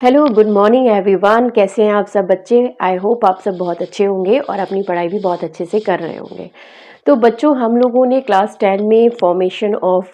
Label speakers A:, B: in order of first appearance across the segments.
A: Hello, good morning everyone. कैसे हैं आप सब बच्चे? आई होप आप सब बहुत अच्छे होंगे और अपनी पढ़ाई भी बहुत अच्छे से कर रहे होंगे। तो बच्चों, हम लोगों ने क्लास 10 में फॉर्मेशन ऑफ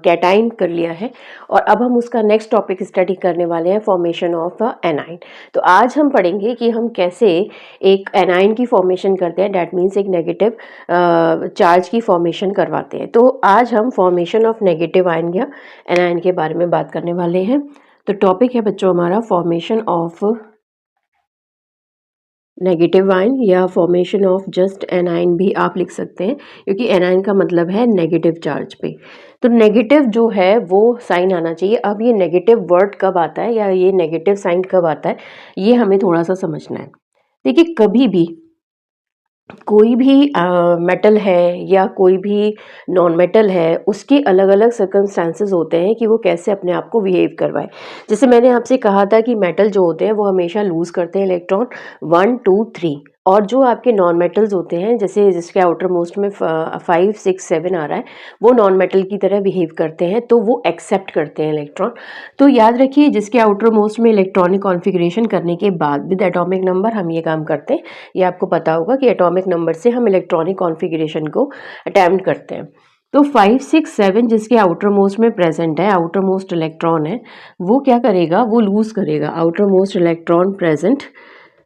A: कैटाइन कर लिया है और अब हम उसका नेक्स्ट टॉपिक स्टडी करने वाले हैं, फॉर्मेशन ऑफ एनाइन। तो आज हम पढ़ेंगे कि हम कैसे एक एनाइन की फॉर्मेशन करते हैं, डैट मीन्स एक नेगेटिव चार्ज की फॉर्मेशन करवाते हैं। तो आज हम फॉर्मेशन ऑफ नेगेटिव आयन या एनाइन के बारे में बात करने वाले हैं। तो टॉपिक है बच्चों हमारा फॉर्मेशन ऑफ नेगेटिव आयन या फॉर्मेशन ऑफ जस्ट एनाइन भी आप लिख सकते हैं, क्योंकि एनाइन का मतलब है नेगेटिव चार्ज पे। तो नेगेटिव जो है वो साइन आना चाहिए। अब ये नेगेटिव वर्ड कब आता है या ये नेगेटिव साइन कब आता है, ये हमें थोड़ा सा समझना है। देखिए, कभी भी कोई भी मेटल है या कोई भी नॉन मेटल है, उसके अलग अलग सर्कमस्टांसेस होते हैं कि वो कैसे अपने आप को बिहेव करवाए। जैसे मैंने आपसे कहा था कि मेटल जो होते हैं वो हमेशा लूज़ करते हैं इलेक्ट्रॉन 1 2 3, और जो आपके नॉन मेटल्स होते हैं, जैसे जिसके आउटर मोस्ट में 5 6 7 आ रहा है, वो नॉन मेटल की तरह बिहेव करते हैं, तो वो एक्सेप्ट करते हैं इलेक्ट्रॉन। तो याद रखिए, जिसके आउटर मोस्ट में इलेक्ट्रॉनिक कॉन्फ़िगरेशन करने के बाद विद एटॉमिक नंबर हम ये काम करते हैं। ये आपको पता होगा कि एटॉमिक नंबर से हम इलेक्ट्रॉनिक कॉन्फ़िगरेशन को अटेम्प्ट करते हैं। तो 5 6 7 जिसके आउटर मोस्ट में प्रेजेंट है, आउटर मोस्ट इलेक्ट्रॉन है, वो क्या करेगा, वो लूज़ करेगा outermost electron present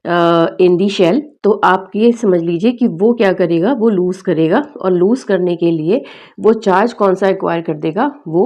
A: in the shell. तो आप ये समझ लीजिए कि वो क्या करेगा, वो लूज़ करेगा, और लूज़ करने के लिए वो चार्ज कौन सा एक्वायर कर देगा, वो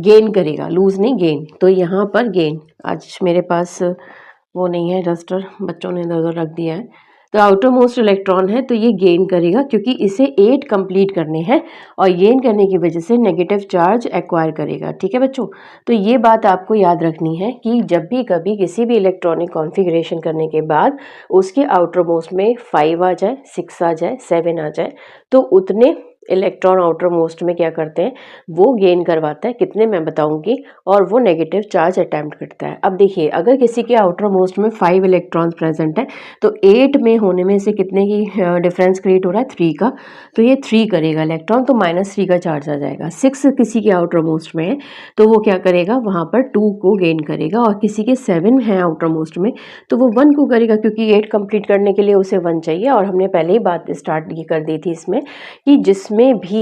A: गेन करेगा, लूज़ नहीं गेन। तो यहाँ पर गेन, आज मेरे पास वो नहीं है डस्टर, बच्चों ने इधर उधर रख दिया है। तो आउटर मोस्ट इलेक्ट्रॉन है, तो ये गेन करेगा क्योंकि इसे 8 कंप्लीट करने हैं, और गेन करने की वजह से नेगेटिव चार्ज एक्वायर करेगा। ठीक है बच्चों, तो ये बात आपको याद रखनी है कि जब भी कभी किसी भी इलेक्ट्रॉनिक कॉन्फ़िगरेशन करने के बाद उसके आउटर मोस्ट में 5 आ जाए, 6 आ जाए, 7 आ जाए, तो उतने इलेक्ट्रॉन आउटर मोस्ट में क्या करते हैं, वो गेन करवाता है। कितने मैं बताऊंगी, और वो नेगेटिव चार्ज अटैम्प्ट करता है। अब देखिए, अगर किसी के आउटर मोस्ट में 5 इलेक्ट्रॉन्स प्रेजेंट है, तो 8 में होने में से कितने की डिफरेंस क्रिएट हो रहा है, 3 का। तो ये 3 करेगा इलेक्ट्रॉन, तो -3 का चार्ज आ जाएगा। 6 किसी के आउटर मोस्ट में है, तो वो क्या करेगा, वहाँ पर 2 को गेन करेगा, और किसी के 7 है आउटर मोस्ट में, तो वो 1 को करेगा, क्योंकि 8 कंप्लीट करने के लिए उसे 1 चाहिए। और हमने पहले ही बात स्टार्ट ये कर दी थी इसमें कि जिसमें भी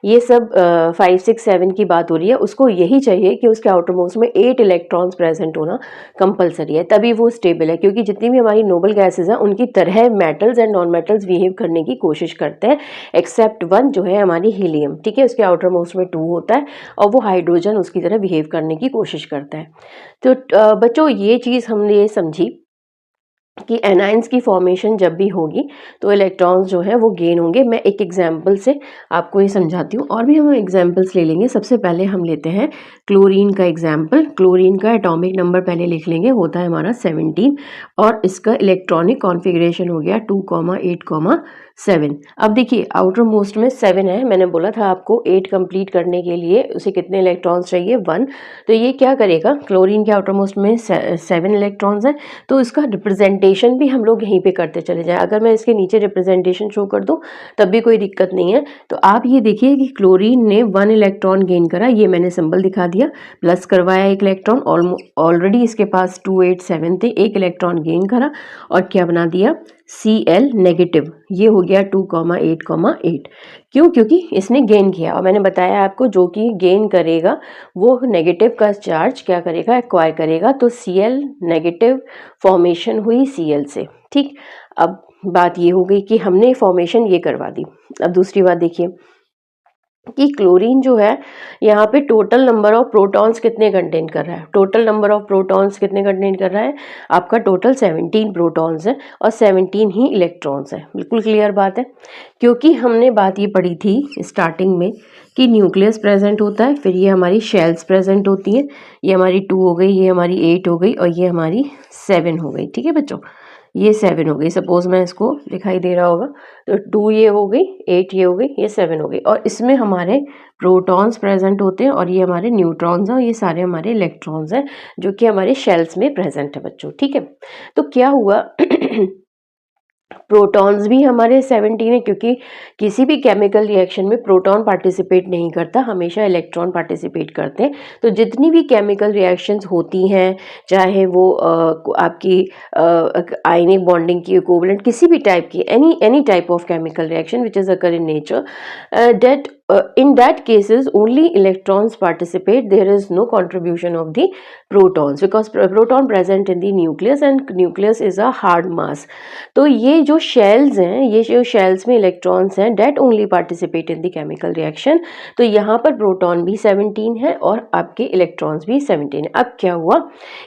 A: ये सब 5 6 7 की बात हो रही है, उसको यही चाहिए कि उसके आउटर मोस्ट में 8 इलेक्ट्रॉन्स प्रेजेंट होना कंपलसरी है, तभी वो स्टेबल है। क्योंकि जितनी भी हमारी नोबल गैसेज हैं, उनकी तरह metals and non metals behave करने की कोशिश करते हैं, एक्सेप्ट वन जो है हमारी हीलियम। ठीक है, उसके आउटर मोस्ट में 2 होता है, और वो हाइड्रोजन उसकी तरह बिहेव करने की कोशिश करता है। तो बच्चों, ये चीज़ हमने ये समझी कि एनाइंस की फॉर्मेशन जब भी होगी तो इलेक्ट्रॉन्स जो है वो गेन होंगे। मैं एक एग्जांपल से आपको ये समझाती हूँ, और भी हम एग्जांपल्स ले लेंगे। सबसे पहले हम लेते हैं क्लोरीन का एग्जांपल। क्लोरीन का एटॉमिक नंबर पहले लिख लेंगे, होता है हमारा 17, और इसका इलेक्ट्रॉनिक कॉन्फ़िगरेशन हो गया 2 8 7। अब देखिए, आउटर मोस्ट में 7 है, मैंने बोला था आपको 8 कंप्लीट करने के लिए उसे कितने इलेक्ट्रॉन्स चाहिए, 1। तो ये क्या करेगा, क्लोरीन के आउटर मोस्ट में 7 इलेक्ट्रॉन्स हैं, तो इसका रिप्रेजेंटेशन भी हम लोग यहीं पे करते चले जाएं। अगर मैं इसके नीचे रिप्रेजेंटेशन शो कर दूं तब भी कोई दिक्कत नहीं है। तो आप ये देखिए कि क्लोरीन ने 1 इलेक्ट्रॉन गेन करा, ये मैंने सिंबल दिखा दिया, प्लस करवाया 1 इलेक्ट्रॉन, ऑलरेडी इसके पास 2 8 7 थे, 1 इलेक्ट्रॉन गेन करा, और क्या बना दिया, Cl नेगेटिव। ये हो गया 2 8 8। क्यों? क्योंकि इसने गेन किया, और मैंने बताया आपको जो कि गेन करेगा वो नेगेटिव का चार्ज क्या करेगा, एक्वायर करेगा। तो Cl नेगेटिव फॉर्मेशन हुई Cl से। ठीक, अब बात ये हो गई कि हमने फॉर्मेशन ये करवा दी। अब दूसरी बात देखिए कि क्लोरीन जो है, यहाँ पे टोटल नंबर ऑफ प्रोटॉन्स कितने कंटेन कर रहा है, टोटल नंबर ऑफ प्रोटॉन्स कितने कंटेन कर रहा है, आपका टोटल 17 प्रोटॉन्स है, और 17 ही इलेक्ट्रॉन्स है। बिल्कुल क्लियर बात है, क्योंकि हमने बात ये पढ़ी थी स्टार्टिंग में कि न्यूक्लियस प्रेजेंट होता है, फिर ये हमारी शेल्स प्रेजेंट होती हैं, ये हमारी 2 हो गई, ये हमारी 8 हो गई, और ये हमारी 7 हो गई। ठीक है बच्चों, ये 7 हो गई, सपोज मैं इसको दिखाई दे रहा होगा, तो 2 ये हो गई, 8 ये हो गई, ये 7 हो गई, और इसमें हमारे प्रोटॉन्स प्रेजेंट होते हैं, और ये हमारे न्यूट्रॉन्स हैं, और ये सारे हमारे इलेक्ट्रॉन्स हैं जो कि हमारे शेल्स में प्रेजेंट है बच्चों। ठीक है, तो क्या हुआ प्रोटॉन्स भी हमारे 17 है, क्योंकि किसी भी केमिकल रिएक्शन में प्रोटॉन पार्टिसिपेट नहीं करता, हमेशा इलेक्ट्रॉन पार्टिसिपेट करते हैं। तो जितनी भी केमिकल रिएक्शंस होती हैं, चाहे वो आपकी आयनिक बॉन्डिंग की इक्विवेलेंट किसी भी टाइप की, any type of chemical reaction which is occur in nature, that in that cases only electrons participate, there is no contribution of the protons because proton present in the nucleus and nucleus is a hard mass. तो ये जो shells हैं, ये जो shells में electrons हैं, that only participate in the chemical reaction. तो यहाँ पर प्रोटॉन भी 17 है और आपके इलेक्ट्रॉन्स भी 17 है। अब क्या हुआ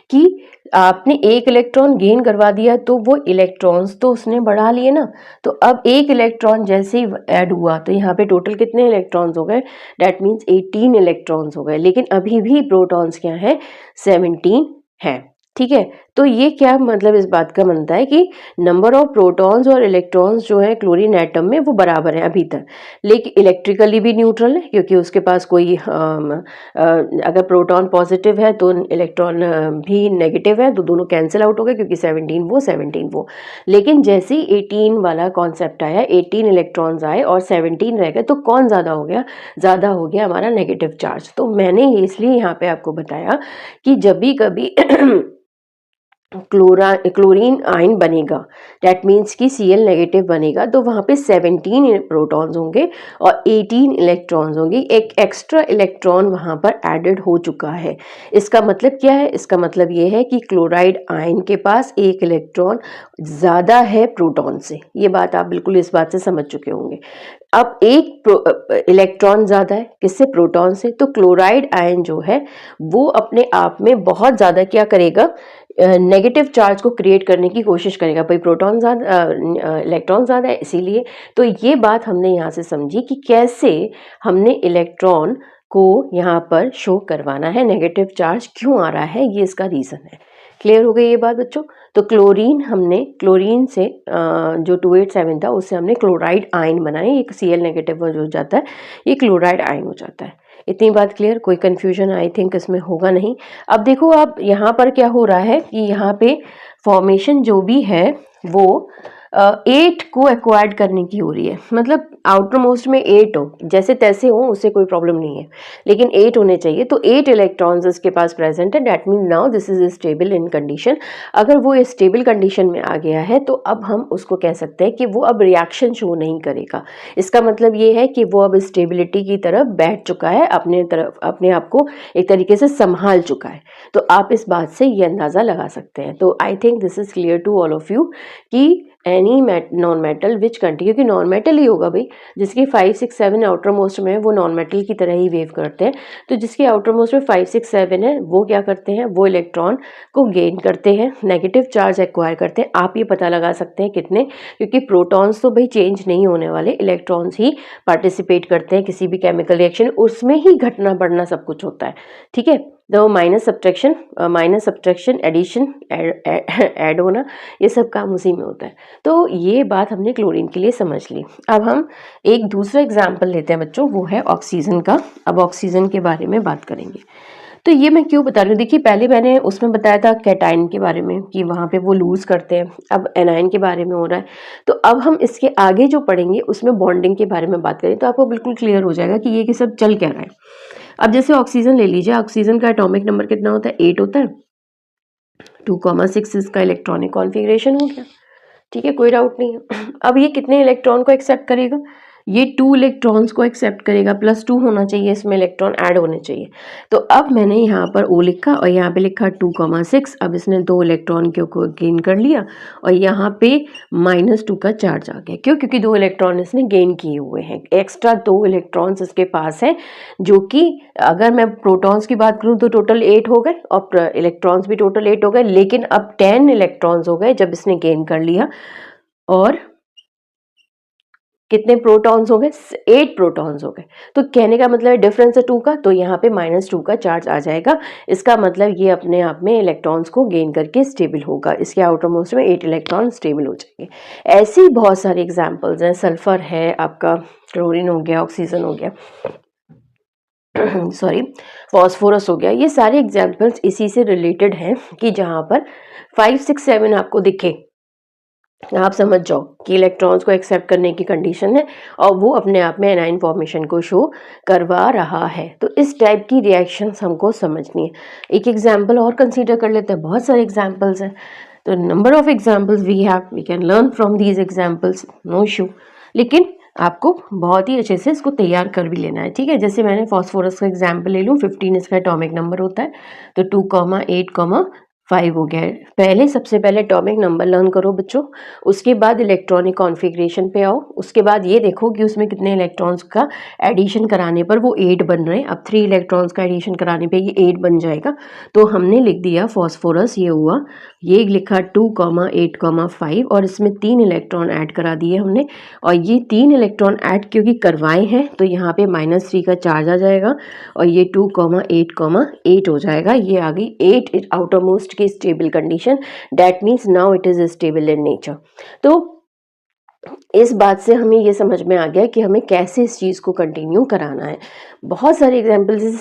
A: कि आपने एक इलेक्ट्रॉन गेन करवा दिया तो वो इलेक्ट्रॉन्स तो उसने बढ़ा लिए ना, तो अब एक इलेक्ट्रॉन जैसे ही ऐड हुआ तो यहाँ पे टोटल कितने इलेक्ट्रॉन्स हो गए, डेट मीन्स 18 इलेक्ट्रॉन्स हो गए, लेकिन अभी भी प्रोटॉन्स क्या है, 17 है। ठीक है, तो ये क्या मतलब इस बात का बनता है कि नंबर ऑफ प्रोटॉन्स और इलेक्ट्रॉन्स जो है क्लोरीन एटम में वो बराबर है अभी तक, लेकिन इलेक्ट्रिकली भी न्यूट्रल है क्योंकि उसके पास कोई अगर प्रोटॉन पॉजिटिव है तो इलेक्ट्रॉन भी नेगेटिव है, तो दोनों कैंसिल आउट हो गए क्योंकि 17 वो। लेकिन जैसे ही 18 वाला कॉन्सेप्ट आया, 18 इलेक्ट्रॉन्स आए और 17 रह गए, तो कौन ज़्यादा हो गया, ज़्यादा हो गया हमारा नेगेटिव चार्ज। तो मैंने इसलिए यहाँ पे आपको बताया कि जब भी कभी क्लोरीन आयन बनेगा, डैट मीन्स कि Cl नेगेटिव बनेगा, तो वहाँ पे 17 प्रोटॉन्स होंगे और 18 इलेक्ट्रॉन्स होंगे। एक एक्स्ट्रा इलेक्ट्रॉन वहाँ पर एडेड हो चुका है। इसका मतलब क्या है, इसका मतलब ये है कि क्लोराइड आयन के पास एक इलेक्ट्रॉन ज़्यादा है प्रोटॉन से। ये बात आप बिल्कुल इस बात से समझ चुके होंगे। अब एक इलेक्ट्रॉन ज़्यादा है किससे, प्रोटॉन से, तो क्लोराइड आयन जो है वो अपने आप में बहुत ज़्यादा क्या करेगा, नेगेटिव चार्ज को क्रिएट करने की कोशिश करेगा। भाई प्रोटॉन ज़्यादा, इलेक्ट्रॉन ज़्यादा है इसीलिए। तो ये बात हमने यहाँ से समझी कि कैसे हमने इलेक्ट्रॉन को यहाँ पर शो करवाना है, नेगेटिव चार्ज क्यों आ रहा है, ये इसका रीज़न है। क्लियर हो गई ये बात बच्चों। तो क्लोरीन से जो 287 था उससे हमने क्लोराइड आयन बनाए, एक Cl नेगेटिव हो जाता है, ये क्लोराइड आयन हो जाता है। इतनी बात क्लियर, कोई कंफ्यूजन आई थिंक इसमें होगा नहीं। अब देखो आप यहाँ पर क्या हो रहा है कि यहाँ पे फॉर्मेशन जो भी है वो 8 को एक्वायर्ड करने की हो रही है, मतलब आउटर मोस्ट में 8 हो, जैसे तैसे हो उससे कोई प्रॉब्लम नहीं है, लेकिन 8 होने चाहिए। तो 8 इलेक्ट्रॉन्स इसके पास प्रेजेंट है, that mean now this is stable in condition. अगर वो स्टेबल कंडीशन में आ गया है तो अब हम उसको कह सकते हैं कि वो अब रिएक्शन शो नहीं करेगा। इसका मतलब ये है कि वो अब स्टेबिलिटी की तरफ बैठ चुका है, अपने आप को एक तरीके से संभाल चुका है। तो आप इस बात से ये अंदाज़ा लगा सकते हैं। तो I think this is clear to all of you कि any non metal which continue, क्योंकि नॉन मेटल ही होगा भाई, जिसकी 5, 6, 7 आउटर मोस्ट में है वो नॉन मेटल की तरह ही वेव करते हैं। तो जिसके आउटर मोस्ट में 5, 6, 7 है वो क्या करते हैं, वो इलेक्ट्रॉन को गेन करते हैं, नेगेटिव चार्ज एक्वायर करते हैं। आप ये पता लगा सकते हैं कितने, क्योंकि प्रोटॉन्स तो भाई चेंज नहीं होने वाले, इलेक्ट्रॉन्स ही पार्टिसिपेट करते हैं किसी भी केमिकल रिएक्शन, उसमें ही घटना बढ़ना सब कुछ होता है। ठीक है, तो माइनस सब्ट्रैक्शन, एडिशन, ऐड होना, ये सब काम उसी में होता है। तो ये बात हमने क्लोरीन के लिए समझ ली। अब हम एक दूसरा एग्जाम्पल लेते हैं बच्चों, वो है ऑक्सीजन का। अब ऑक्सीजन के बारे में बात करेंगे। तो ये मैं क्यों बता रही हूँ, देखिए पहले मैंने उसमें बताया था कैटाइन के बारे में कि वहाँ पे वो लूज करते हैं, अब एनाइन के बारे में हो रहा है। तो अब हम इसके आगे जो पढ़ेंगे उसमें बॉन्डिंग के बारे में बात करें तो आपको बिल्कुल क्लियर हो जाएगा कि ये कि सब चल क्या रहा है। अब जैसे ऑक्सीजन ले लीजिए, ऑक्सीजन का एटॉमिक नंबर कितना होता है, 8 होता है। 2,6 इसका इलेक्ट्रॉनिक कॉन्फ़िगरेशन हो गया। ठीक है, कोई डाउट नहीं है। अब ये कितने इलेक्ट्रॉन को एक्सेप्ट करेगा, ये 2 इलेक्ट्रॉन्स को एक्सेप्ट करेगा, +2 होना चाहिए, इसमें इलेक्ट्रॉन ऐड होने चाहिए। तो अब मैंने यहाँ पर O लिखा और यहाँ पे लिखा 2,6। अब इसने 2 इलेक्ट्रॉन को गेन कर लिया और यहाँ पे -2 का चार्ज आ गया। क्यों, क्योंकि 2 इलेक्ट्रॉन इसने गेन किए हुए हैं, एक्स्ट्रा 2 इलेक्ट्रॉन्स इसके पास हैं, जो कि अगर मैं प्रोटॉन्स की बात करूँ तो टोटल 8 हो गए और इलेक्ट्रॉन्स भी टोटल 8 हो गए, लेकिन अब 10 इलेक्ट्रॉन्स हो गए जब इसने गेन कर लिया। और कितने प्रोटॉन्स हो गए, 8 प्रोटॉन्स हो गए। तो कहने का मतलब है डिफरेंस है 2 का, तो यहाँ पे -2 का चार्ज आ जाएगा। इसका मतलब ये अपने आप में इलेक्ट्रॉन्स को गेन करके स्टेबल होगा, इसके आउटर मोस्ट में 8 इलेक्ट्रॉन स्टेबल हो जाएंगे। ऐसे ही बहुत सारे एग्जाम्पल्स हैं, सल्फर है आपका, क्लोरीन हो गया, ऑक्सीजन हो गया, सॉरी फॉस्फोरस हो गया। ये सारे एग्जाम्पल्स इसी से रिलेटेड हैं कि जहाँ पर 5, 6, 7 आपको दिखे आप समझ जाओ कि इलेक्ट्रॉन्स को एक्सेप्ट करने की कंडीशन है और वो अपने आप में एनाइन फॉर्मेशन को शो करवा रहा है। तो इस टाइप की रिएक्शंस हमको समझनी है। एक एग्जांपल और कंसीडर कर लेते हैं, बहुत सारे एग्जांपल्स हैं। तो number of examples we have, we can learn from these examples, no issue. लेकिन आपको बहुत ही अच्छे से इसको तैयार कर भी लेना है, ठीक है। जैसे मैंने फॉस्फोरस का एग्जाम्पल ले लूँ, 15 इसका एटॉमिक नंबर होता है, तो 2,8,5 हो गया है। पहले सबसे पहले एटॉमिक नंबर लर्न करो बच्चों, उसके बाद इलेक्ट्रॉनिक कॉन्फ़िगरेशन पे आओ, उसके बाद ये देखो कि उसमें कितने इलेक्ट्रॉन्स का एडिशन कराने पर वो 8 बन रहे हैं। अब 3 इलेक्ट्रॉन्स का एडिशन कराने पे ये 8 बन जाएगा। तो हमने लिख दिया फॉस्फोरस, ये हुआ, ये लिखा 2,8,5 और इसमें 3 इलेक्ट्रॉन ऐड करा दिए हमने। और ये 3 इलेक्ट्रॉन ऐड क्योंकि करवाए हैं तो यहाँ पे -3 का चार्ज आ जाएगा और ये 2,8,8 हो जाएगा। ये आ गई 8 आउटर मोस्ट की stable condition, that means now it is stable in nature. तो इस बात से हमें ये समझ में आ गया कि हमें कैसे इस चीज़ को कंटिन्यू कराना है। बहुत सारे एग्जाम्पल, जैसे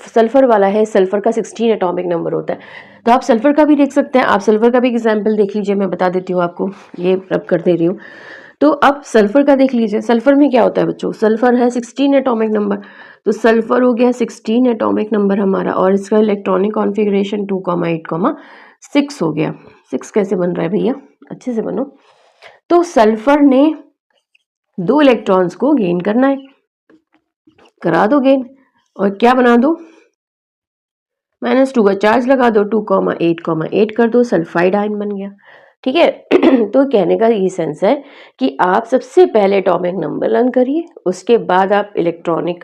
A: सल्फर वाला है, सल्फर का 16 एटॉमिक नंबर होता है, तो आप सल्फर का भी देख सकते हैं। आप सल्फर का भी एग्जाम्पल देख लीजिए, मैं बता देती हूँ आपको, ये रब कर दे रही हूँ। तो अब सल्फर का देख लीजिए, सल्फर में क्या होता है बच्चों, सल्फर है 16 एटॉमिक नंबर, तो सल्फर हो गया 16 एटॉमिक नंबर हमारा, और इसका इलेक्ट्रॉनिक कॉन्फ़िगरेशन 2,8,6 हो गया। 6 कैसे बन रहा है भैया, अच्छे से बनो। तो सल्फर ने 2 इलेक्ट्रॉन्स को गेन करना है, करा दो गेन, और क्या बना दो, -2 का चार्ज लगा दो, 2,8,8 कर दो, सल्फाइड आयन बन गया, ठीक है। तो कहने का ये सेंस है कि आप सबसे पहले एटॉमिक नंबर लर्न करिए, उसके बाद आप इलेक्ट्रॉनिक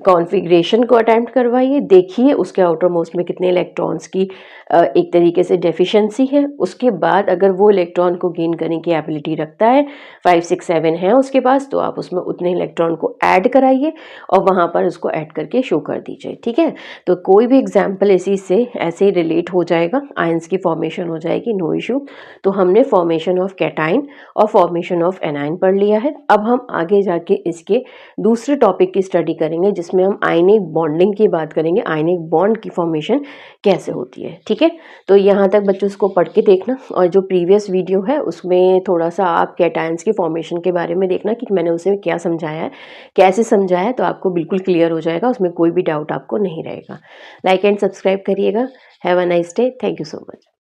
A: कॉन्फ़िगरेशन को अटेम्प्ट करवाइए, देखिए उसके आउटर मोस्ट में कितने इलेक्ट्रॉन्स की एक तरीके से डेफिशिएंसी है। उसके बाद अगर वो इलेक्ट्रॉन को गेन करने की एबिलिटी रखता है, 5, 6, 7 है उसके पास, तो आप उसमें उतने इलेक्ट्रॉन को ऐड कराइए और वहाँ पर उसको ऐड करके शो कर दीजिए, ठीक है। तो कोई भी एग्जाम्पल इसी से ऐसे ही रिलेट हो जाएगा, आयंस की फॉर्मेशन हो जाएगी, नो इशू। तो हमने फॉर्मेशन ऑफ कैटाइन और फॉर्मेशन ऑफ एनाइन पढ़ लिया है। अब हम आगे जाके इसके दूसरे टॉपिक की स्टडी करेंगे, जिसमें हम आयनिक बॉन्डिंग की बात करेंगे, आयनिक बॉन्ड की फॉर्मेशन कैसे होती है, ठीक है। तो यहाँ तक बच्चों इसको पढ़ के देखना, और जो प्रीवियस वीडियो है उसमें थोड़ा सा आप कैटायंस की फॉर्मेशन के बारे में देखना कि मैंने उसे क्या समझाया है, कैसे समझाया है, तो आपको बिल्कुल क्लियर हो जाएगा, उसमें कोई भी डाउट आपको नहीं रहेगा। लाइक एंड सब्सक्राइब करिएगा। Have a nice day, thank you so much.